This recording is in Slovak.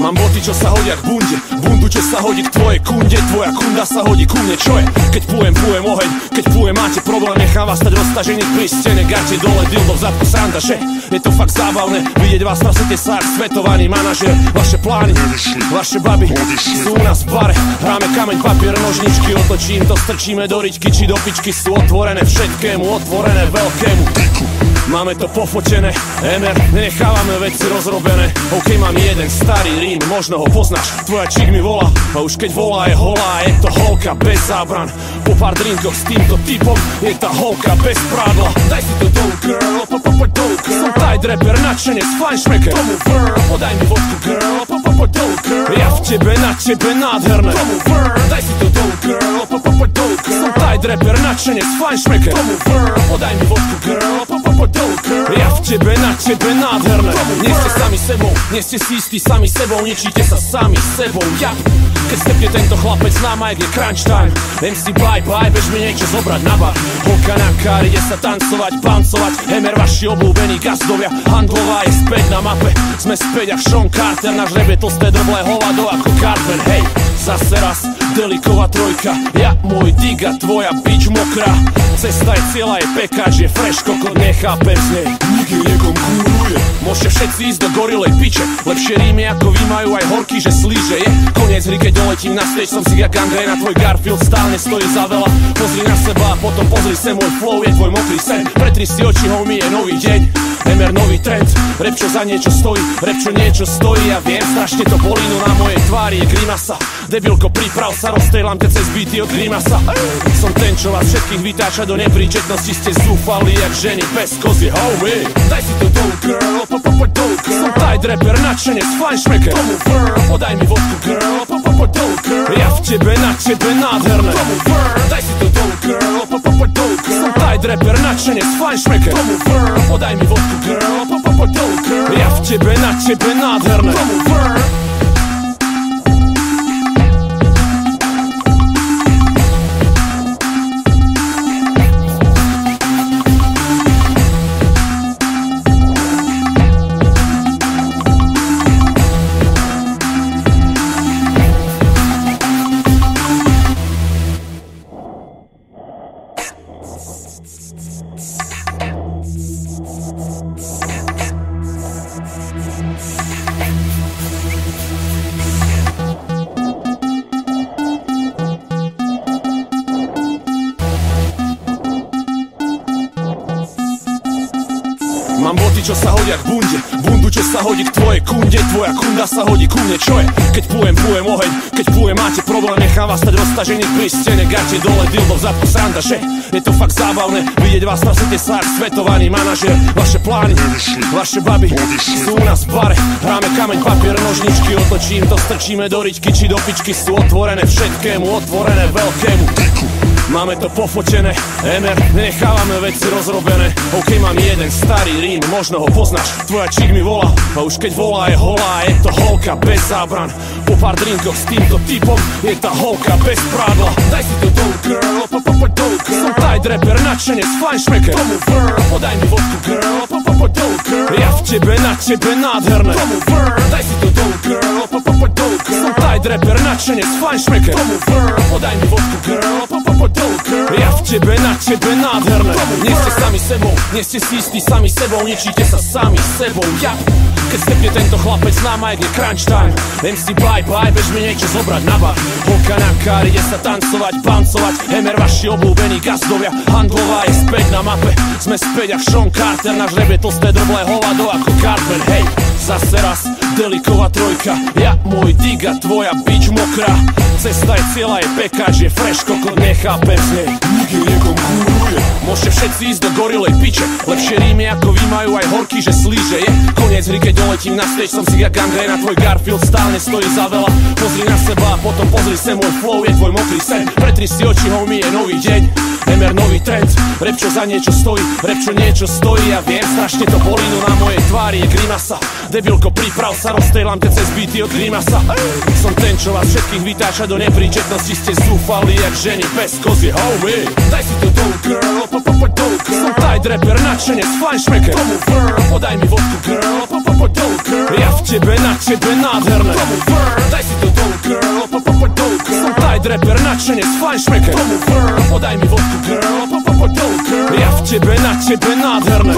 Mám boty, čo sa hodia k bunde, bundu, čo sa hodí k tvojej kunde, tvoja kunda sa hodí ku mne, čo je? Keď pújem oheň, keď pújem máte problém, nechám vás stať roztažených pri stene, garte dole, dildo v zadku, sranda, že? Je to fakt zábavné, vidieť vás, trasete sa jak svetovaný manažer. Vaše plány, vaše baby sú u nás v bare, hráme kameň, papier, nožničky, otočím to, strčíme do ričky, či do pičky, sú otvorené všetkému, otvorené veľkému. Máme to pofotené, MR, nenechávame veci rozrobené. OK, mám jeden starý rím, možno ho poznáš, tvoja čík mi volá, a už keď volá je holá, je to holka bez zábran. Po pár drinkoch s týmto typom je tá holka bez prádla. Daj si to dolu, girl, dolu, girl. Som tight rapper, nadšenec, fajnšmeker. Tomu girl, podaj mi vodku, girl, dolu, girl. Ja v tebe, na tebe, nádherné. Tomu girl, daj si to dolu, girl, dolu, girl. Som tight rapper, nadšenec, fajnšmeker. Tomu girl, podaj mi vodku, girl, dolu, girl. Ja v tebe, na tebe, nádherné. Nie ste sami sebou, nie ste si istí sami sebou, ničíte sa sami sebou. Ja, keď stepne tento chlapec na mic, je crunch time. MC bye bye, bež mi niečo zobrať na bar. Holka na kár, ide sa tancovať, bancovať. Hemer, vaši obľúbení gazdovia, handlová je späť na mape. Sme späť jak Sean Carter, náš rap je tlsté drblé hovado ako Carter. Hej, zase raz, Deliková trojka. Ja, môj diga, tvoja bič mokrá. Cesta je cieľa, je pekáč, je fresh, kokot, nechápem z nej. Nikdy niekom kuruje. Môžete všetci ísť do gorilej piče. Lepšie rímy ako vy majú aj horky, že slíže. Je koniec hry, keď doletím na stage, som si jak Andrej na tvoj Garfield, stále stojí za veľa. Pozri na seba a potom pozri sem, môj flow je tvoj mokrý sen. Pretri si oči, homie, je nový deň, MR nový trend. Rap, čo za niečo stojí, rap, čo niečo stojí. Ja viem, strašne to bolí, no na mojej tvári je grimasa. Debilko, priprav sa, rozstrieľam ťa cez beaty od grimasa. Som ten, čo vás všetkých vytáča do nepríčetnosti, ste zúfali jak ženy bez kozy, homie. Daj si to dolu, girl, dolu, girl. Som tight rapper, nadšenec, fajnšmeker. Tomu girl, podaj mi vodku, girl, dolu, girl. Ja v tebe, na tebe, nádherné. Tomu girl, daj si to dolu, girl, dolu, girl. Som tight rapper, nadšenec, fajnšmeker. Tomu girl, podaj mi vodku, girl, dolu, girl. Ja v tebe, na tebe, nádherné. Tomu girl. Mám boty, čo sa hodia k bunde, bundu, čo sa hodí k tvojej kunde, tvoja kunda sa hodí ku mne, čo je? Keď pújem oheň, keď pújem máte problém, nechám vás stať roztažených pri stene, garte dole, dildo v zadku, sranda, že? Je to fakt zábavné, vidieť vás, trasete sa jak svetovaný manažer. Vaše plány, vaše baby sú u nás v bare, hráme kameň, papier, nožničky, otočím to, strčíme do ričky, či do pičky, sú otvorené všetkému, otvorené veľkému. Máme to pofotené, MR, nenechávame veci rozrobené. OK, mám jeden starý rím, možno ho poznáš, tvoja čík mi volá, a už keď volá je holá, je to holka bez zábran. Po pár drinkoch s týmto typom je tá holka bez prádla. Daj si to dolu, girl, dolu, girl. Som tight rapper, nadšenec, fajnšmeker. Tomu girl, podaj mi vodku, girl, dolu, girl. Ja v tebe, na tebe, nádherné. Tomu girl, daj si to dolu, girl, dolu, girl. Som tight rapper, nadšenec, fajnšmeker. Tomu girl, podaj mi vodku, girl, dolu, girl. Ja v tebe, na tebe, nádherné. Nie ste sami sebou, nie ste si istí sami sebou, ničíte sa sami sebou. Ja, keď stepne tento chlapec na mic, je crunch time. MC bye bye, bež mi niečo zobrať na bar. Holka na kár, ide sa tancovať, bancovať. Hemer, vaši obľúbení gazdovia, handlová je späť na mape. Sme späť jak Sean Carter, náš rap je tlsté drblé hovado ako Carter. Hej, zase raz, Deliková trojka. Ja, môj diga, tvoja bič mokrá. Cesta je cieľa, je pekáč, je fresh, kokot, nechápem z nej. Nikdy niekom kuruje. Môžete všetci ísť do gorilej piče. Lepšie rímy ako vy majú aj horky, že slíže. Je koniec hry, keď doletím na stage, som si jak Andrej na tvoj Garfield, stále stojí za veľa. Pozri na seba a potom pozri sem, môj flow je tvoj mokrý sen. Pretri si oči, homie, je nový deň, MR nový trend. Rap, čo za niečo stojí, rap, čo niečo stojí. Ja viem, strašne to bolí, no na mojej tvári je grimasa. Debilko, priprav sa, rozstrieľam ťa cez byty od grimasa. Som ten, čo vás všetkých vytáča do nepríčetnosti. Ste zúfali jak ženy bez kozy, homie. Daj si to dolu, girl, dolu, girl. Som tight rapper, nadšenec, fajnšmeker. Tomu girl, podaj mi vodku, girl, dolu, girl. Ja v tebe, na tebe, nádherné. Tomu girl, daj si to dolu, girl, dolu, girl. Som tight rapper, nadšenec, fajnšmeker. Tomu girl, podaj mi vodku, girl, dolu, girl. Ja v tebe, na tebe, nádherné.